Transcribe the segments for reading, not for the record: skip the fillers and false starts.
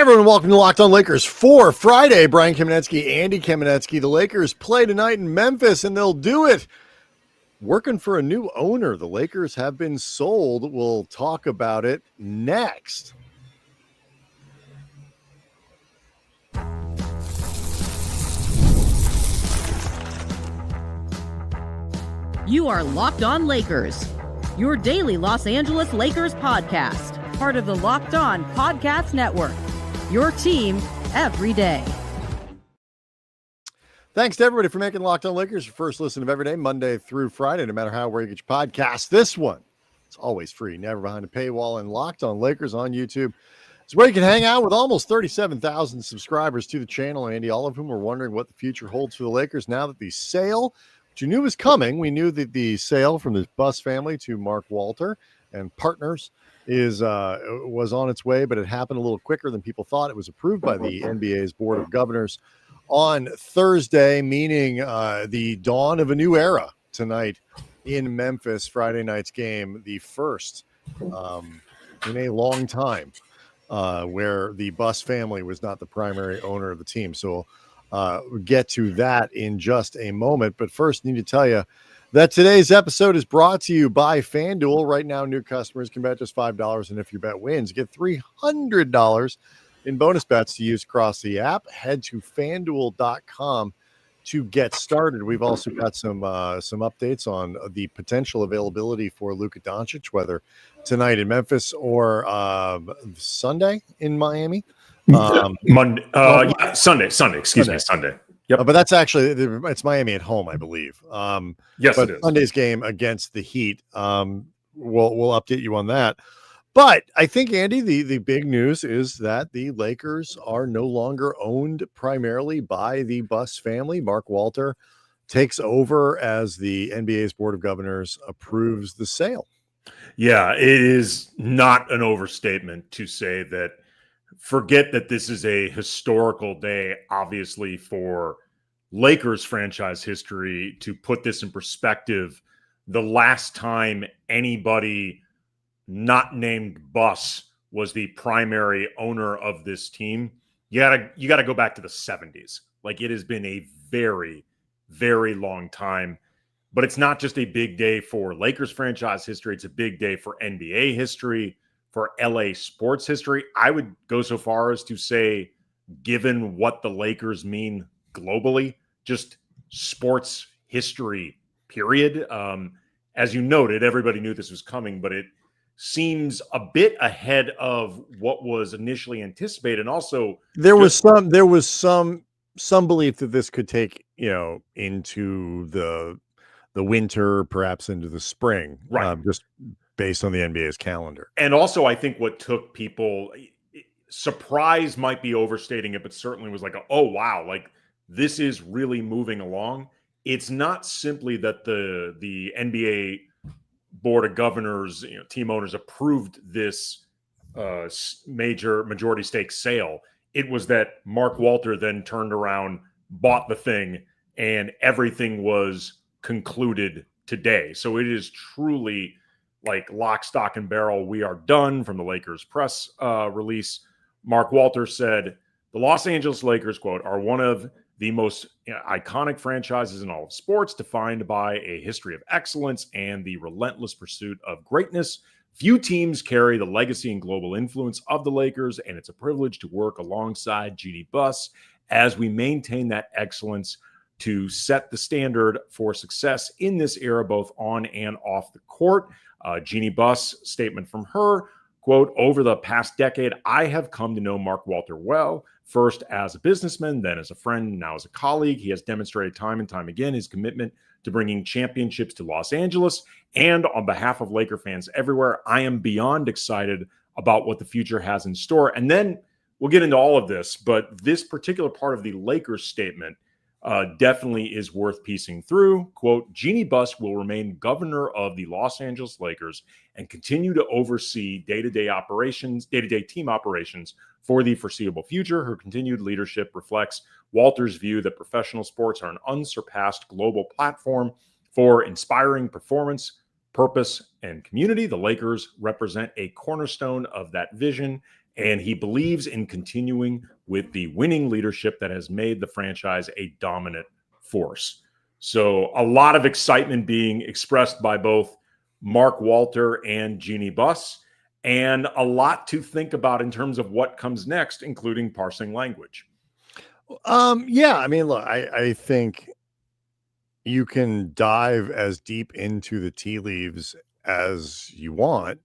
Everyone, welcome to Locked On Lakers for Friday. Brian Kamenetsky, Andy Kamenetsky. The Lakers play tonight in Memphis, and they'll do it working for a new owner. The Lakers have been sold. We'll talk about it next. You are Locked On Lakers, your daily Los Angeles Lakers podcast, part of the Locked On Podcast Network, your team every day. Thanks to everybody for making Locked On Lakers your first listen of every day, Monday through Friday, no matter where you get your podcast. This one, it's always free, never behind a paywall, and Locked On Lakers on YouTube. It's where you can hang out with almost 37,000 subscribers to the channel, Andy, all of whom are wondering what the future holds for the Lakers now that the sale, which you knew was coming. We knew that the sale from the Buss family to Mark Walter and partners was on its way, but it happened a little quicker than people thought. It was approved by the NBA's Board of Governors on Thursday, meaning the dawn of a new era tonight in Memphis. Friday night's game, the first in a long time where the Buss family was not the primary owner of the team. So we'll get to that in just a moment. But first, I need to tell you that today's episode is brought to you by FanDuel. Right now, new customers can bet just $5, and if your bet wins, get $300 in bonus bets to use across the app. Head to FanDuel.com to get started. We've also got some updates on the potential availability for Luka Dončić, whether tonight in Memphis or Sunday in Miami. Sunday. Yep. But that's actually, it's Miami at home, I believe. Yes, but it is. Sunday's game against the Heat. We'll update you on that. But I think, Andy, the big news is that the Lakers are no longer owned primarily by the Buss family. Mark Walter takes over as the NBA's Board of Governors approves the sale. Yeah, it is not an overstatement to say that. Forget that this is a historical day, obviously, for Lakers franchise history. To put this in perspective, the last time anybody not named Buss was the primary owner of this team, you gotta go back to the 70s. Like, it has been a very, very long time. But it's not just a big day for Lakers franchise history. It's a big day for NBA history, for LA sports history. I would go so far as to say, given what the Lakers mean globally, just sports history, period. As you noted, everybody knew this was coming, but it seems a bit ahead of what was initially anticipated. And also there was some belief that this could take, into the winter, perhaps into the spring, right? Just based on the NBA's calendar. And also, I think what took people, surprise might be overstating it, but certainly was like, oh, wow, like this is really moving along. It's not simply that the NBA Board of Governors, team owners approved this majority stake sale. It was that Mark Walter then turned around, bought the thing, and everything was concluded today. So it is truly like lock, stock, and barrel. We are done. From the Lakers press release, Mark Walter said, the Los Angeles Lakers, quote, are one of the most iconic franchises in all of sports, defined by a history of excellence and the relentless pursuit of greatness. Few teams carry the legacy and global influence of the Lakers, and it's a privilege to work alongside Jeanie Buss as we maintain that excellence to set the standard for success in this era, both on and off the court. Jeanie Buss, statement from her, quote, over the past decade, I have come to know Mark Walter well, first as a businessman, then as a friend, now as a colleague. He has demonstrated time and time again his commitment to bringing championships to Los Angeles. And on behalf of Laker fans everywhere, I am beyond excited about what the future has in store. And then we'll get into all of this, but this particular part of the Lakers statement definitely is worth piecing through. Quote, Jeanie Buss will remain governor of the Los Angeles Lakers and continue to oversee day-to-day team operations for the foreseeable future. Her continued leadership reflects Walter's view that professional sports are an unsurpassed global platform for inspiring performance, purpose, and community. The Lakers represent a cornerstone of that vision and he believes in continuing with the winning leadership that has made the franchise a dominant force. So a lot of excitement being expressed by both Mark Walter and Jeanie Buss, and a lot to think about in terms of what comes next, including parsing language. Yeah, I mean, look, I think you can dive as deep into the tea leaves as you want.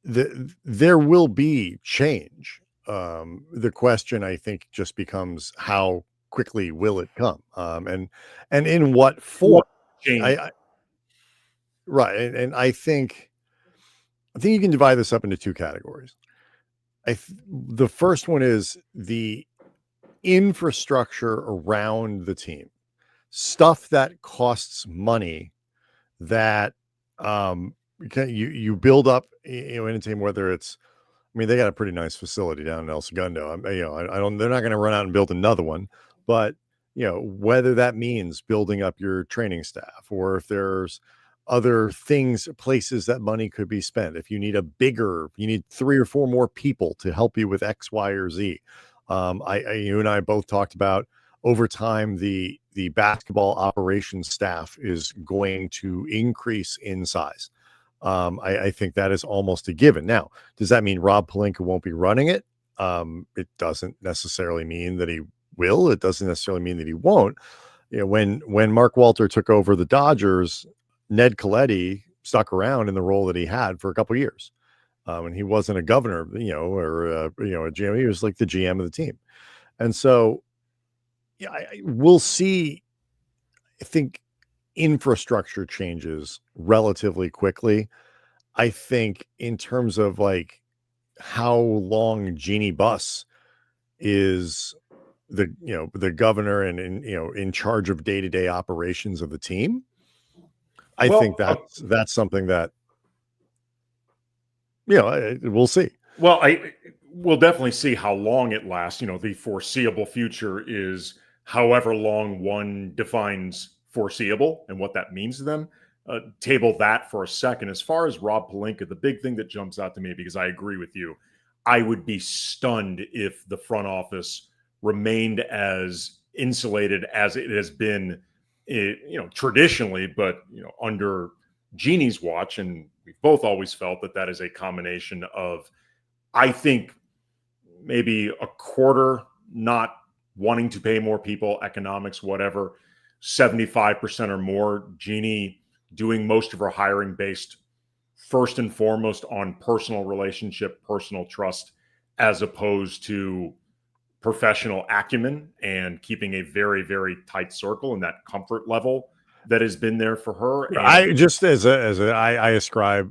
There will be change. The question, I think, just becomes how quickly will it come, and in what form? Change. Right, and I think you can divide this up into two categories. The first one is the infrastructure around the team, stuff that costs money that you build up, in a team, whether it's, I mean, they got a pretty nice facility down in El Segundo. I don't, they're not going to run out and build another one, but whether that means building up your training staff, or if there's other things, places that money could be spent. If you need you need 3 or 4 more people to help you with X, Y, or Z. You and I both talked about, over time, the basketball operations staff is going to increase in size. I think that is almost a given. Now, does that mean Rob Pelinka won't be running it? It doesn't necessarily mean that he will. It doesn't necessarily mean that he won't. When Mark Walter took over the Dodgers, Ned Colletti stuck around in the role that he had for a couple of years. And he wasn't a governor, or a GM. He was like the GM of the team. And so, we'll see, I think, infrastructure changes relatively quickly. I think in terms of like how long Jeanie Buss is the governor and in charge of day-to-day operations of the team, I think that's something that we'll see. Well, we'll definitely see how long it lasts. The foreseeable future is however long one defines foreseeable and what that means to them. Table that for a second. As far as Rob Pelinka, the big thing that jumps out to me, because I agree with you, I would be stunned if the front office remained as insulated as it has been, traditionally, but under Jeannie's watch, and we've both always felt that is a combination of, I think, maybe a quarter not wanting to pay more people, economics, whatever, 75% or more, Jeanie doing most of her hiring based first and foremost on personal relationship, personal trust, as opposed to professional acumen, and keeping a very, very tight circle and that comfort level that has been there for her. And I just I ascribe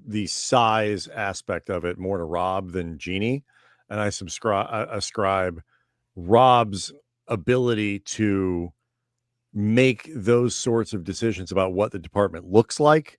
the size aspect of it more to Rob than Jeanie, and I ascribe Rob's ability to make those sorts of decisions about what the department looks like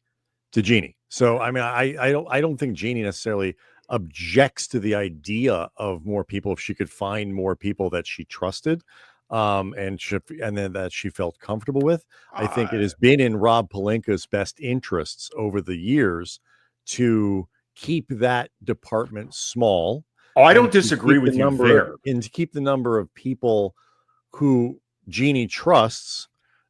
to Jeanie. So I mean, I don't think Jeanie necessarily objects to the idea of more people if she could find more people that she trusted, and then that she felt comfortable with. I think it has been in Rob Pelinka's best interests over the years to keep that department small. Oh, I don't disagree with you there. And to keep the number of people who Jeanie trusts,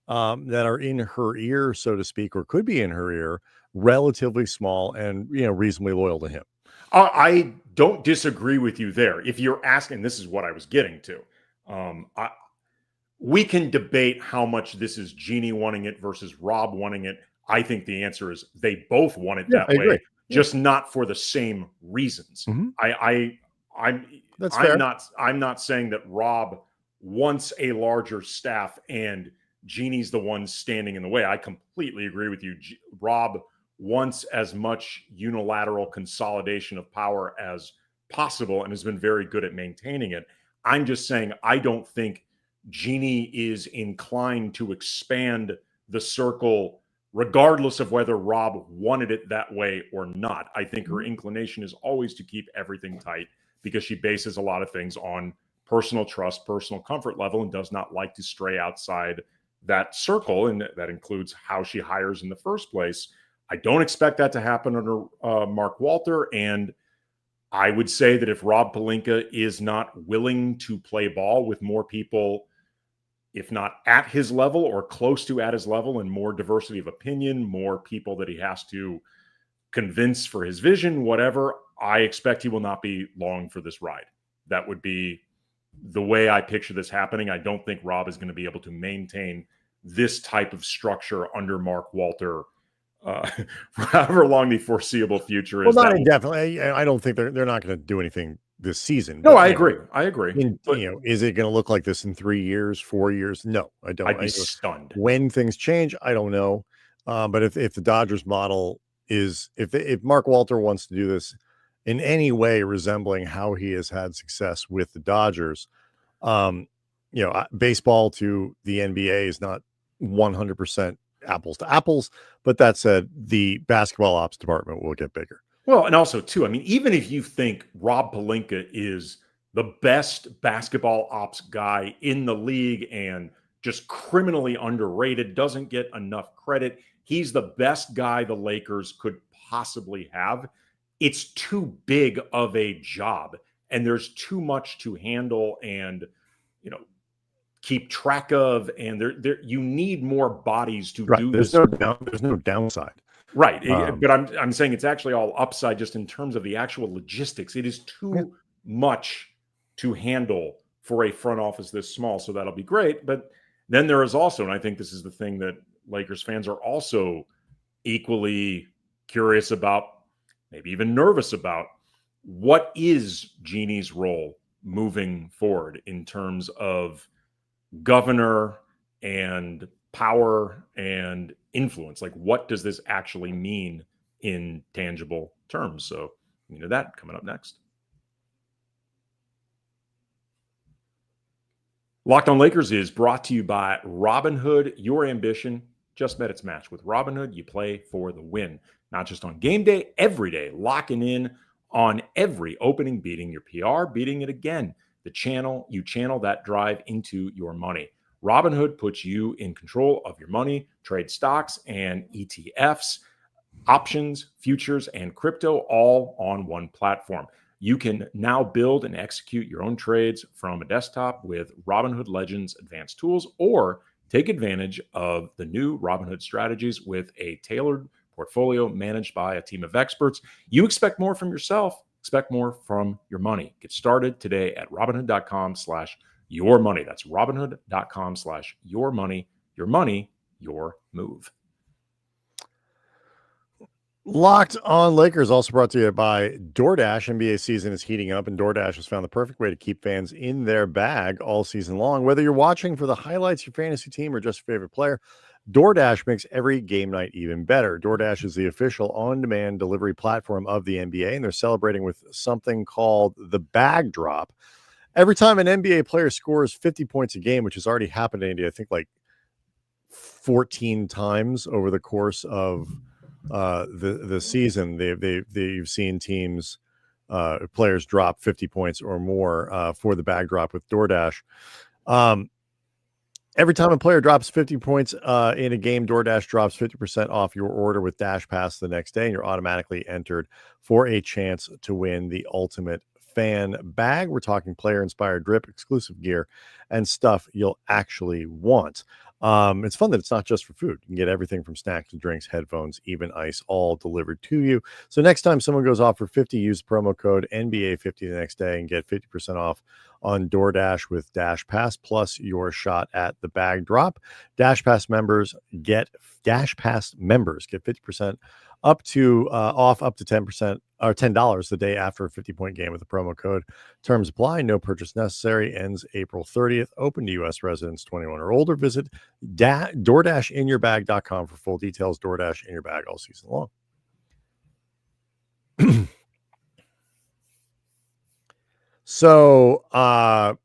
that are in her ear, so to speak, or could be in her ear, relatively small and reasonably loyal to him. I don't disagree with you there. If you're asking, this is what I was getting to. We can debate how much this is Jeanie wanting it versus Rob wanting it. I think the answer is they both want it that way, just not for the same reasons. Mm-hmm. I'm not saying that Rob wants a larger staff and Jeannie's the one standing in the way. I completely agree with you. Rob wants as much unilateral consolidation of power as possible and has been very good at maintaining it. I'm just saying I don't think Jeanie is inclined to expand the circle regardless of whether Rob wanted it that way or not. I think her inclination is always to keep everything tight because she bases a lot of things on personal trust, personal comfort level, and does not like to stray outside that circle. And that includes how she hires in the first place. I don't expect that to happen under Mark Walter. And I would say that if Rob Pelinka is not willing to play ball with more people, if not at his level or close to at his level, and more diversity of opinion, more people that he has to convince for his vision, whatever, I expect he will not be long for this ride. That would be the way I picture this happening. I don't think Rob is going to be able to maintain this type of structure under Mark Walter for however long the foreseeable future is. Well, not indefinitely. I don't think they're not going to do anything this season. No, I agree. I agree. But, is it going to look like this in 3 years, 4 years? No, I don't. I'd be stunned. When things change, I don't know. But if the Dodgers model is, if Mark Walter wants to do this in any way resembling how he has had success with the Dodgers, baseball to the NBA is not 100% apples to apples. But that said, the basketball ops department will get bigger. Well, and also, too, I mean, even if you think Rob Pelinka is the best basketball ops guy in the league and just criminally underrated, doesn't get enough credit, he's the best guy the Lakers could possibly have. It's too big of a job, and there's too much to handle and, keep track of, and there you need more bodies to do this. There's no downside. Right. But I'm saying it's actually all upside just in terms of the actual logistics. It is too much to handle for a front office this small. So that'll be great. But then there is also, and I think this is the thing that Lakers fans are also equally curious about, maybe even nervous about, what is Jeanie's role moving forward in terms of governor and power and influence? Like, what does this actually mean in tangible terms? So, that coming up next. Locked on Lakers is brought to you by Robinhood. Your ambition just met its match. With Robinhood, you play for the win, not just on game day, every day, locking in on every opening, beating your PR, beating it again. You channel that drive into your money. Robinhood puts you in control of your money, trade stocks and ETFs, options, futures, and crypto all on one platform. You can now build and execute your own trades from a desktop with Robinhood Legends advanced tools, or take advantage of the new Robinhood strategies with a tailored portfolio managed by a team of experts. You expect more from yourself, expect more from your money. Get started today at Robinhood.com/yourmoney. That's Robinhood.com/yourmoney. Your money, your move. Locked on Lakers, also brought to you by DoorDash. NBA season is heating up, and DoorDash has found the perfect way to keep fans in their bag all season long. Whether you're watching for the highlights of your fantasy team or just your favorite player, DoorDash makes every game night even better. DoorDash is the official on-demand delivery platform of the NBA, and they're celebrating with something called the bag drop. Every time an NBA player scores 50 points a game, which has already happened, Andy, I think like 14 times over the course of the season, they've seen teams, players drop 50 points or more for the bag drop with DoorDash. Every time a player drops 50 points in a game, DoorDash drops 50% off your order with Dash Pass the next day, and you're automatically entered for a chance to win the ultimate fan bag. We're talking player-inspired drip, exclusive gear, and stuff you'll actually want. It's fun that it's not just for food. You can get everything from snacks to drinks, headphones, even ice, all delivered to you. So next time someone goes off for 50, use the promo code NBA50 the next day and get 50% off on DoorDash with Dash Pass, plus your shot at the bag drop. Dash Pass members get 50% up to off up to 10% or $10 the day after a 50-point game with the promo code. Terms apply. No purchase necessary. Ends April 30th. Open to U.S. residents 21 or older. Visit DoorDashInYourBag.com for full details. DoorDash in your bag all season long. So I'm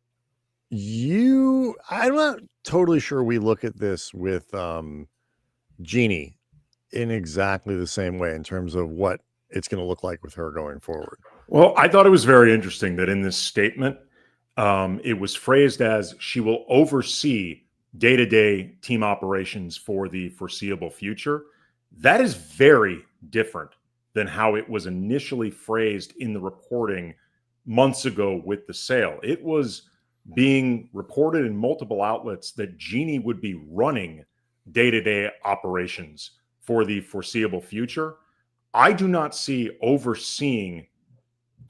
not totally sure we look at this with Jeanie in exactly the same way in terms of what it's going to look like with her going forward. Well, I thought it was very interesting that in this statement, it was phrased as she will oversee day-to-day team operations for the foreseeable future. That is very different than how it was initially phrased in the reporting months ago with the sale. It was being reported in multiple outlets that Jeanie would be running day-to-day operations for the foreseeable future. I do not see overseeing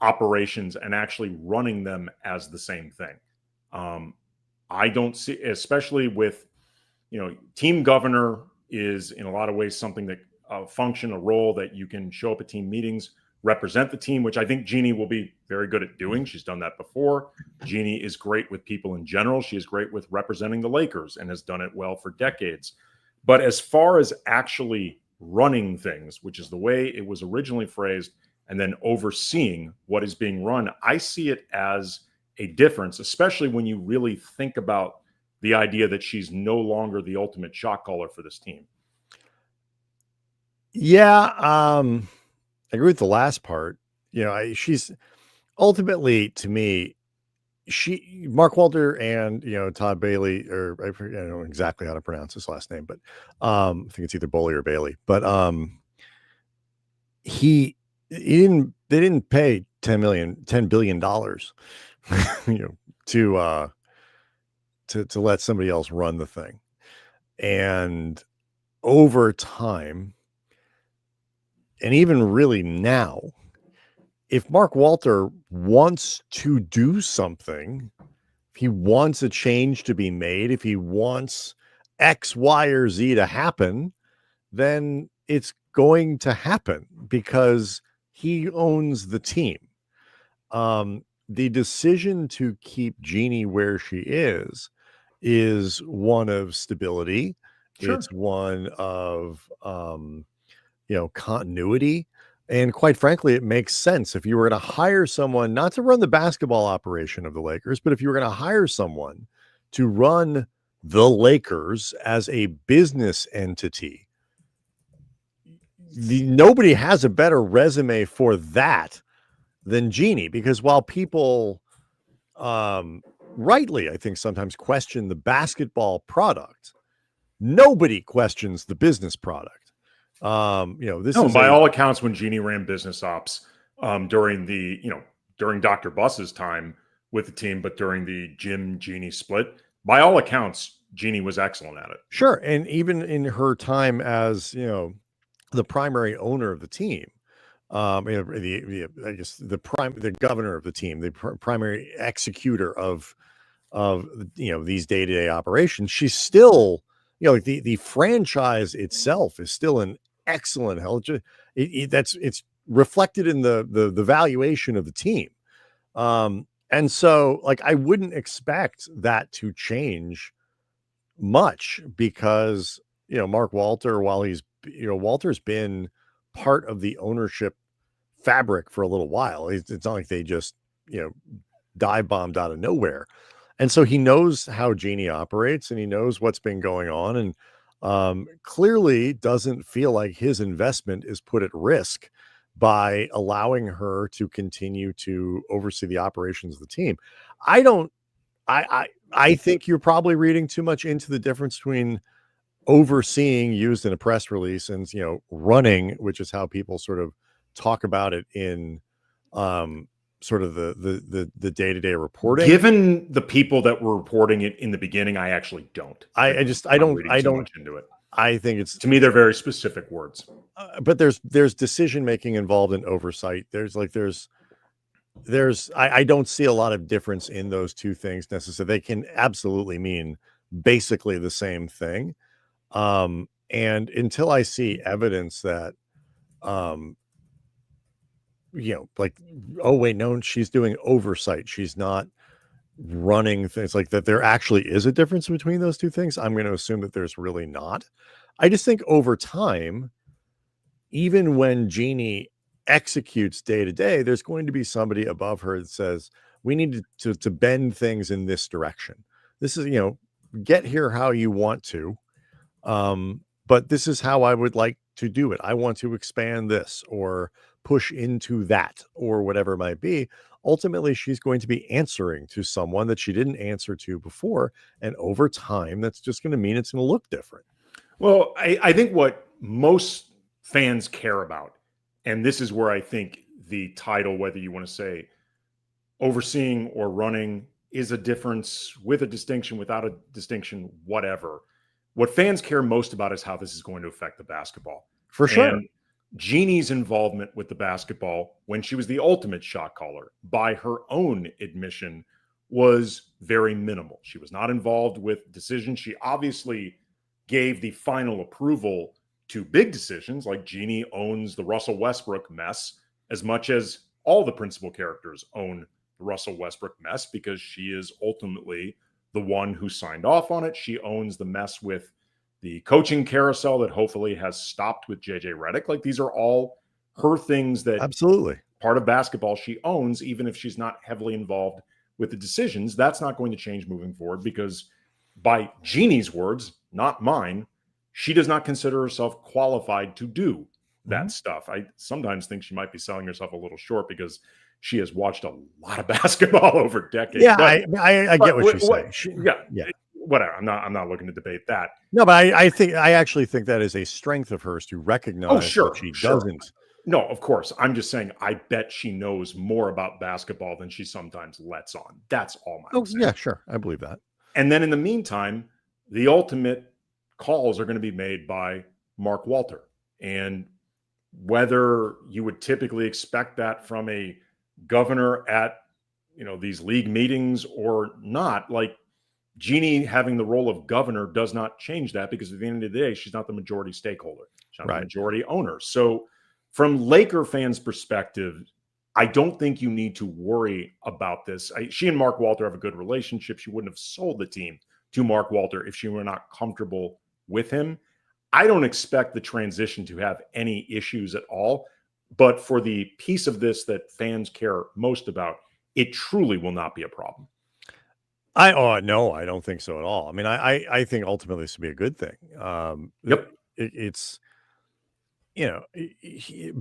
operations and actually running them as the same thing. I don't see, especially with, team governor is in a lot of ways something that function, a role that you can show up at team meetings, represent the team, which I think Jeanie will be very good at doing. She's done that before. Jeanie is great with people in general. She is great with representing the Lakers and has done it well for decades. But as far as actually running things, which is the way it was originally phrased, and then overseeing what is being run, I see it as a difference, especially when you really think about the idea that she's no longer the ultimate shot caller for this team. Yeah, I agree with the last part. She's ultimately, to me, Mark Walter and Todd Bailey, or I don't know exactly how to pronounce his last name, but I think it's either Boley or Bailey. But they didn't pay $10 billion, to let somebody else run the thing. And over time, and even really now, if Mark Walter wants to do something, if he wants a change to be made, if he wants X, Y, or Z to happen, then it's going to happen because he owns the team. The decision to keep Jeanie where she is one of stability. Sure. It's one of, continuity. And quite frankly, it makes sense. If you were going to hire someone, not to run the basketball operation of the Lakers, but if you were going to hire someone to run the Lakers as a business entity, nobody has a better resume for that than Jeanie, because while people rightly, I think, sometimes question the basketball product, nobody questions the business product. By all accounts, when Jeanie ran business ops during Dr. Buss's time with the team, but during the Jeanie split, by all accounts, Jeanie was excellent at it. Sure. And even in her time as, the primary owner of the team, the governor of the team, the primary executor of these day-to-day operations, she's still, the franchise itself is still an excellent health. It's reflected in the valuation of the team. And so I wouldn't expect that to change much because, Mark Walter, while Walter's been part of the ownership fabric for a little while. It's not like they just, dive bombed out of nowhere. And so he knows how Jeanie operates and he knows what's been going on, and clearly doesn't feel like his investment is put at risk by allowing her to continue to oversee the operations of the team. I think you're probably reading too much into the difference between overseeing, used in a press release, and running, which is how people sort of talk about it in sort of the day-to-day reporting. Given the people that were reporting it in the beginning, I actually don't. I don't much into it. I think it's, to me, they're very specific words. But there's decision making involved in oversight. I don't see a lot of difference in those two things necessarily. They can absolutely mean basically the same thing. And until I see evidence that, oh wait, no, she's doing oversight, she's not running things, like that, there actually is a difference between those two things, I'm going to assume that there's really not. I just think over time, even when Jeanie executes day to day, there's going to be somebody above her that says, we need to bend things in this direction. This is, get here how you want to. But this is how I would like to do it. I want to expand this or push into that or whatever it might be. Ultimately, she's going to be answering to someone that she didn't answer to before. And over time, that's just going to mean it's going to look different. Well, I think what most fans care about And this is where I think the title, whether you want to say overseeing or running, is a difference, with a distinction, without a distinction, whatever. What fans care most about is how this is going to affect the basketball. For sure. And Jeanie's involvement with the basketball when she was the ultimate shot caller, by her own admission, was very minimal. She was not involved with decisions. She obviously gave the final approval to big decisions, like Jeanie owns the Russell Westbrook mess as much as all the principal characters own the Russell Westbrook mess, because she is ultimately the one who signed off on it. She owns the mess with the coaching carousel that hopefully has stopped with JJ Redick. Like, these are all her things that Absolutely part of basketball she owns, even if she's not heavily involved with the decisions. That's not going to change moving forward, because by Jeanie's words, not mine, she does not consider herself qualified to do that stuff. I sometimes think she might be selling herself a little short, because she has watched a lot of basketball over decades. Yeah, but, I get what you're saying. Yeah. Whatever. I'm not looking to debate that. No, but I actually think that is a strength of hers to recognize that she doesn't. No, of course. I'm just saying, I bet she knows more about basketball than she sometimes lets on. That's all I'm saying. Yeah, sure. I believe that. And then in the meantime, the ultimate calls are going to be made by Mark Walter. And whether you would typically expect that from a governor at, these league meetings or not, like, Jeanie having the role of governor does not change that, because at the end of the day, she's not the majority stakeholder. She's not the majority owner. So from Laker fans' perspective, I don't think you need to worry about this. She and Mark Walter have a good relationship. She wouldn't have sold the team to Mark Walter if she were not comfortable with him. I don't expect the transition to have any issues at all. But for the piece of this that fans care most about, it truly will not be a problem. No, I don't think so at all. I mean, I think ultimately this would be a good thing. Yep. It's,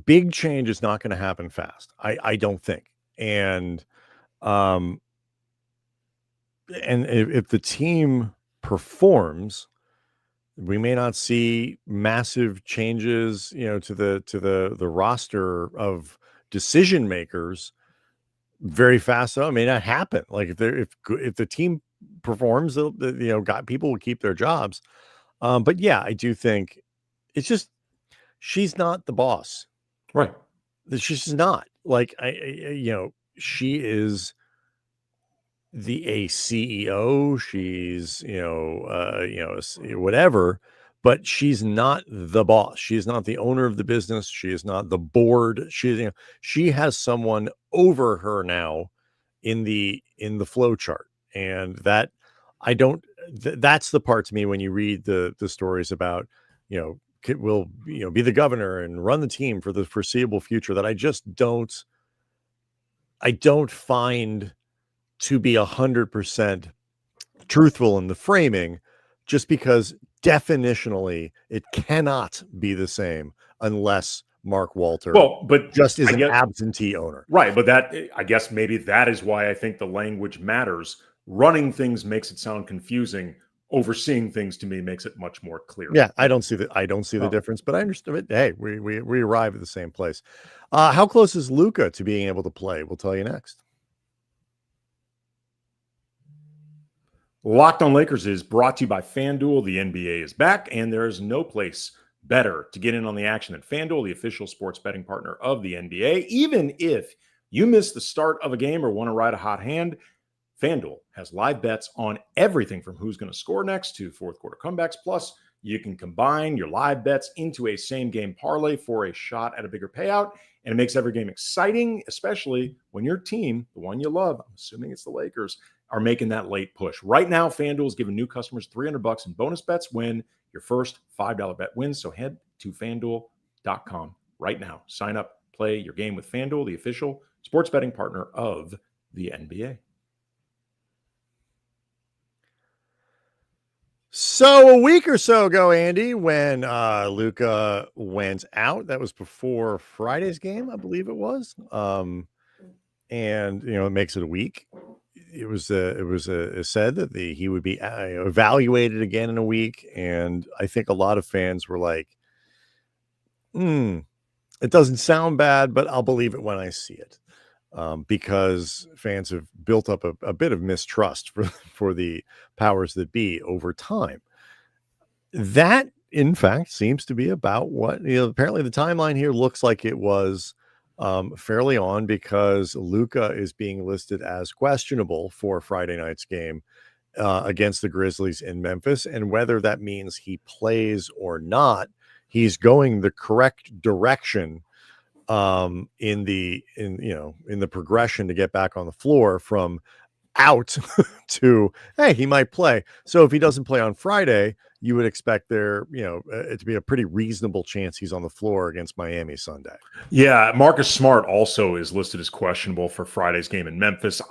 big change is not going to happen fast. I don't think. And if the team performs, we may not see massive changes, to the roster of decision makers very fast. So it may not happen. Like, if the team performs, people will keep their jobs. But yeah, I do think it's just, she's not the boss, right? She's just not. Like, she is a CEO. She's whatever, but she's not the boss. She's not the owner of the business. She is not the board. She has someone over her now in the flow chart, and that that's the part to me when you read the stories about will be the governor and run the team for the foreseeable future, that I just don't find to be 100% truthful in the framing, just because definitionally it cannot be the same unless Mark Walter just is an absentee owner. Right. But I guess maybe that is why I think the language matters. Running things makes it sound confusing. Overseeing things, to me, makes it much more clear. Yeah, I don't see the difference, but I understand it. Hey, we arrive at the same place. How close is Luka to being able to play? We'll tell you next. Locked on Lakers is brought to you by FanDuel. The NBA is back, and there is no place better to get in on the action than FanDuel, the official sports betting partner of the NBA. Even if you miss the start of a game or want to ride a hot hand, FanDuel has live bets on everything from who's going to score next to fourth quarter comebacks. Plus, you can combine your live bets into a same-game parlay for a shot at a bigger payout, and it makes every game exciting, especially when your team, the one you love, I'm assuming it's the Lakers, are making that late push. Right now, FanDuel is giving new customers $300 in bonus bets when your first $5 bet wins. So head to FanDuel.com right now. Sign up, play your game with FanDuel, the official sports betting partner of the NBA. So a week or so ago, Andy, when Luka went out, that was before Friday's game, I believe it was. And it makes it a week. It was said that he would be evaluated again in a week, and I think a lot of fans were like, It doesn't sound bad, but I'll believe it when I see it, because fans have built up a bit of mistrust for the powers that be over time. That, in fact, seems to be about what, apparently the timeline here looks like it was fairly on, because Luka is being listed as questionable for Friday night's game against the Grizzlies in Memphis. And whether that means he plays or not, he's going the correct direction in the progression to get back on the floor from out to, hey, he might play. So if he doesn't play on Friday, you would expect there, it to be a pretty reasonable chance he's on the floor against Miami Sunday. Yeah, Marcus Smart also is listed as questionable for Friday's game in Memphis.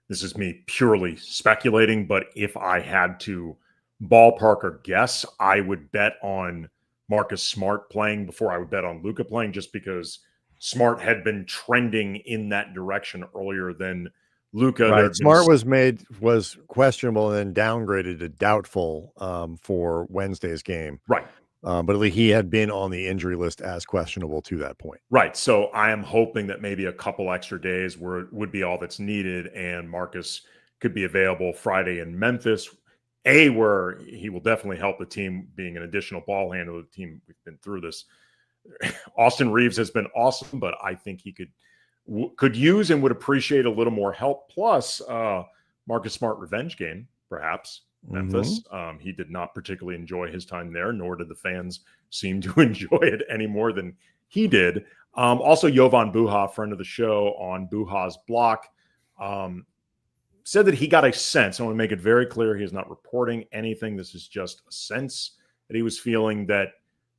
This is me purely speculating, but if I had to ballpark or guess, I would bet on Marcus Smart playing before I would bet on Luka playing, just because Smart had been trending in that direction earlier than Luka. Right. Smart was questionable and then downgraded to doubtful for Wednesday's game. Right. But at least he had been on the injury list as questionable to that point. Right. So I am hoping that maybe a couple extra days would be all that's needed, and Marcus could be available Friday in Memphis, where he will definitely help the team, being an additional ball handler. The team, we've been through this. Austin Reeves has been awesome, but I think he could use and would appreciate a little more help. Plus, Marcus Smart revenge game, perhaps. Memphis. He did not particularly enjoy his time there, nor did the fans seem to enjoy it any more than he did. Also, Jovan Buha, friend of the show on Buha's block, said that he got a sense. I want to make it very clear, he is not reporting anything. This is just a sense that he was feeling that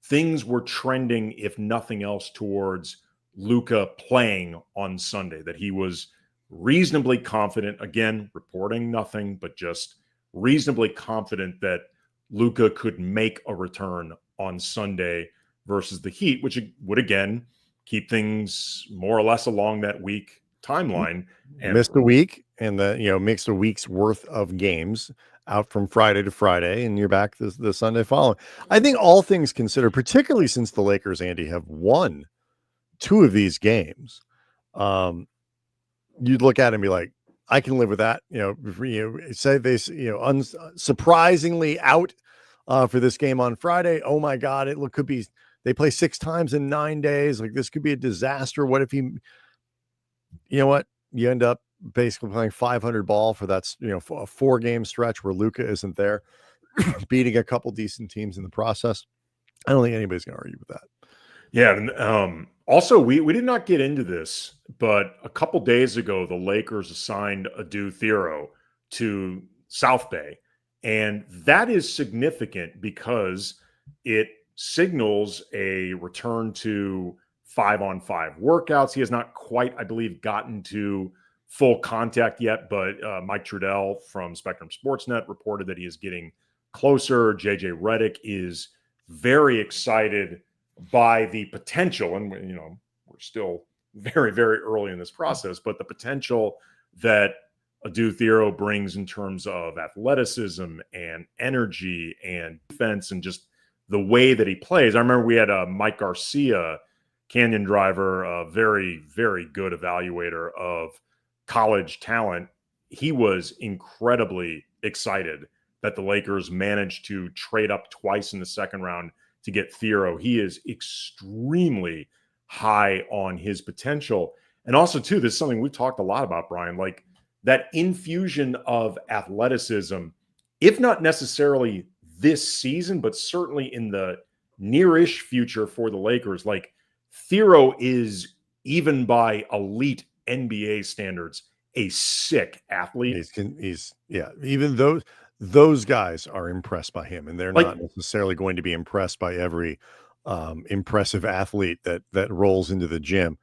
things were trending, if nothing else, towards Luka playing on Sunday, that he was reasonably confident, again, reporting nothing, but just reasonably confident that Luka could make a return on Sunday versus the Heat, which would, again, keep things more or less along that week timeline. And missed a week, and makes a week's worth of games out from Friday to Friday, and you're back the Sunday following. I think, all things considered, particularly since the Lakers, Andy, have won 2 of these games, you'd look at it and be like, I can live with that. Say they, surprisingly out for this game on Friday. Oh my God, could be they play 6 times in 9 days. Like, this could be a disaster. What if you end up basically playing 500 ball for that, a 4-game stretch where Luka isn't there, beating a couple decent teams in the process. I don't think anybody's going to argue with that. Yeah. And, also, we did not get into this, but a couple days ago, the Lakers assigned Adu Thiero to South Bay. And that is significant because it signals a return to 5-on-5 workouts. He has not quite, I believe, gotten to full contact yet, but Mike Trudell from Spectrum Sportsnet reported that he is getting closer. JJ Redick is very excited by the potential, and we're still very, very early in this process, but the potential that Adu Thiero brings in terms of athleticism and energy and defense and just the way that he plays. I remember we had Mike Garcia, Canyon Driver, a very, very good evaluator of college talent. He was incredibly excited that the Lakers managed to trade up twice in the second round to get Thiero. He is extremely high on his potential. And also, too, this is something we've talked a lot about, Brian, like that infusion of athleticism, if not necessarily this season, but certainly in the near-ish future for the Lakers. Like, Thiero is, even by elite NBA standards, a sick athlete. Even those guys are impressed by him, and they're not necessarily going to be impressed by every impressive athlete that rolls into the gym.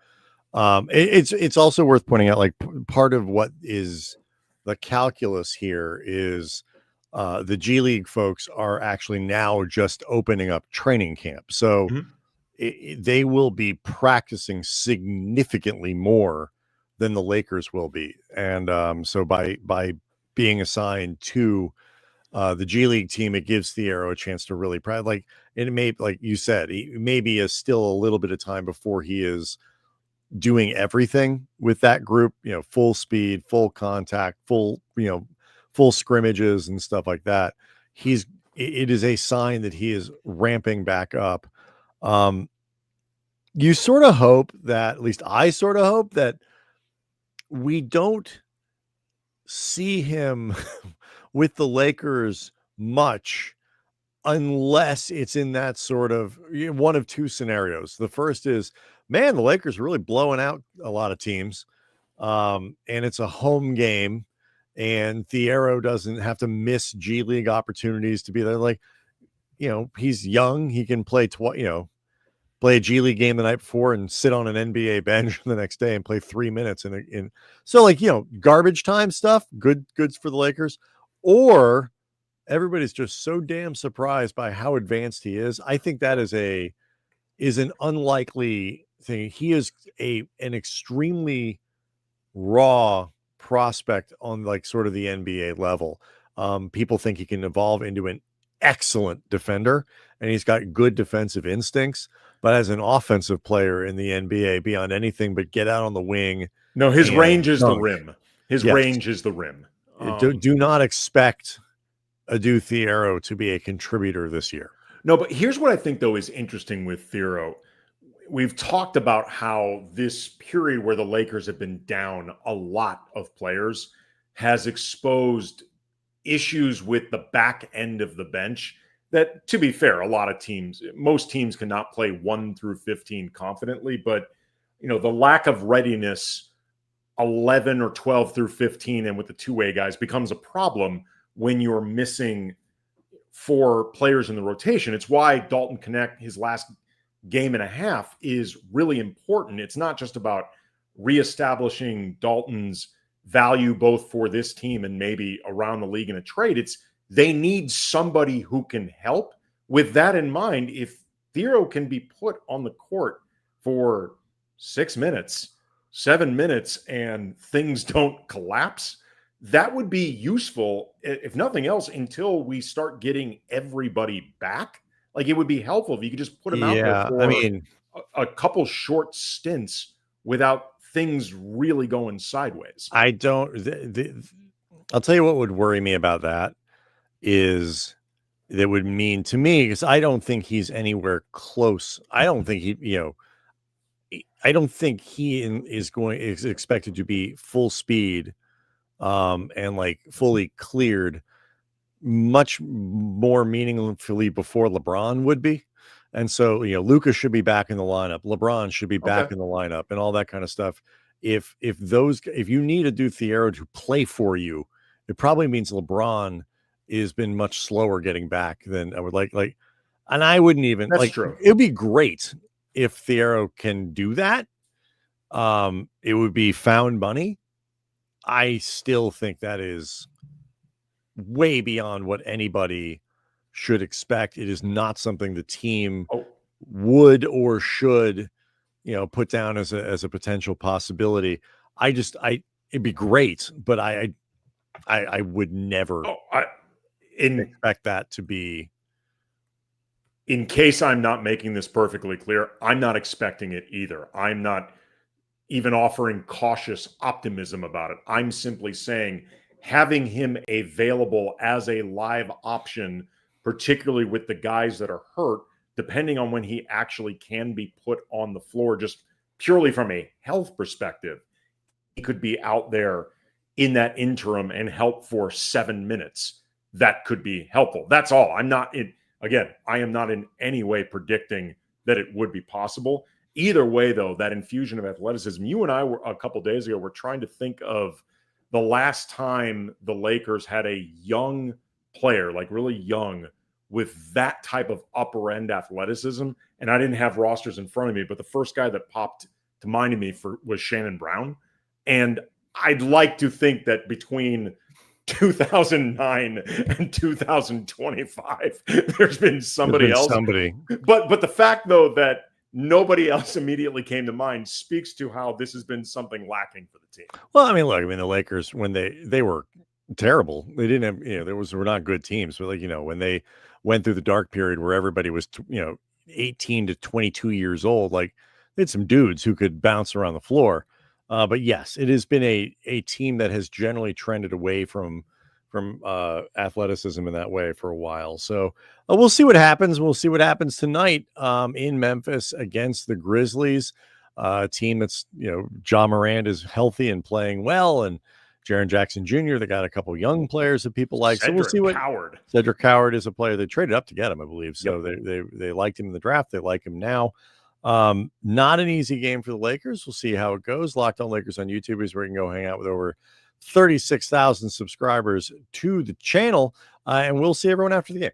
It's also worth pointing out, like, part of what is the calculus here is the G League folks are actually now just opening up training camp, so they will be practicing significantly more than the Lakers will be, and so by being assigned to the G League team, it gives Thiero a chance to really practice. Like, And it may, like you said, maybe is still a little bit of time before he is doing everything with that group, full speed, full contact, full scrimmages and stuff like that. It is a sign that he is ramping back up. You sort of hope that, at least I sort of hope that we don't see him with the Lakers much unless it's in that sort of one of two scenarios. The first is, man, the Lakers are really blowing out a lot of teams. And it's a home game, and Thiero doesn't have to miss G League opportunities to be there. Like, he's young. He can play play a G League game the night before and sit on an NBA bench the next day and play 3 minutes. So like, garbage time stuff, goods for the Lakers. Or everybody's just so damn surprised by how advanced he is. I think that is an unlikely thing. He is an extremely raw prospect on like sort of the NBA level. People think he can evolve into an excellent defender, and he's got good defensive instincts, but as an offensive player in the NBA, beyond anything but get out on the wing. No, his range is the rim. His range is the rim. Do not expect Adu Thiero to be a contributor this year. No, but here's what I think, though, is interesting with Thiero. We've talked about how this period where the Lakers have been down a lot of players has exposed issues with the back end of the bench that, to be fair, most teams cannot play 1 through 15 confidently, but the lack of readiness 11 or 12 through 15 and with the two-way guys becomes a problem when you're missing 4 players in the rotation. It's why Dalton Knecht, his last game and a half, is really important. It's not just about reestablishing Dalton's value both for this team and maybe around the league in a trade. It's they need somebody who can help. With that in mind, if Thiero can be put on the court for 6 minutes, 7 minutes, and things don't collapse, that would be useful, if nothing else, until we start getting everybody back. Like, it would be helpful if you could just put him out there for a couple short stints without things really going sideways. I'll tell you what would worry me about that is that would mean to me, because I don't think he's anywhere close. I don't think is expected to be full speed and like fully cleared much more meaningfully before LeBron would be. And so, Luka should be back in the lineup. LeBron should be back in the lineup and all that kind of stuff. If you need to do Thiero to play for you, it probably means LeBron has been much slower getting back than I would like. And I wouldn't even true. It'd be great if Thiero can do that. It would be found money. I still think that is way beyond what anybody should expect. It is not something the team would or should, put down as a potential possibility. It'd be great, but I would never expect that to be. In case I'm not making this perfectly clear, I'm not expecting it either. I'm not even offering cautious optimism about it. I'm simply saying having him available as a live option, particularly with the guys that are hurt, depending on when he actually can be put on the floor, just purely from a health perspective, he could be out there in that interim and help for 7 minutes. That could be helpful. That's all. I am not in any way predicting that it would be possible. Either way, though, that infusion of athleticism, you and I were a couple days ago, we're trying to think of the last time the Lakers had a young player, like really young, with that type of upper end athleticism. And I didn't have rosters in front of me, but the first guy that popped to mind of me was Shannon Brown. And I'd like to think that between 2009 and 2025, there's been somebody else. But the fact, though, that nobody else immediately came to mind speaks to how this has been something lacking for the team. Well, look, the Lakers, when they were terrible. They didn't have, were not good teams, but when they went through the dark period where everybody was, 18 to 22 years old, like they had some dudes who could bounce around the floor. But yes, it has been a team that has generally trended away from athleticism in that way for a while. So we'll see what happens. We'll see what happens tonight in Memphis against the Grizzlies, a team that's, Ja Morant is healthy and playing well, and Jaren Jackson Jr. They got a couple young players that people like. Cedric so we'll see what Howard. Cedric Howard is a player they traded up to get him, I believe. So Yep. they liked him in the draft. They like him now. Not an easy game for the Lakers. We'll see how it goes. Locked On Lakers on YouTube is where you can go hang out with over 36,000 subscribers to the channel. And we'll see everyone after the game.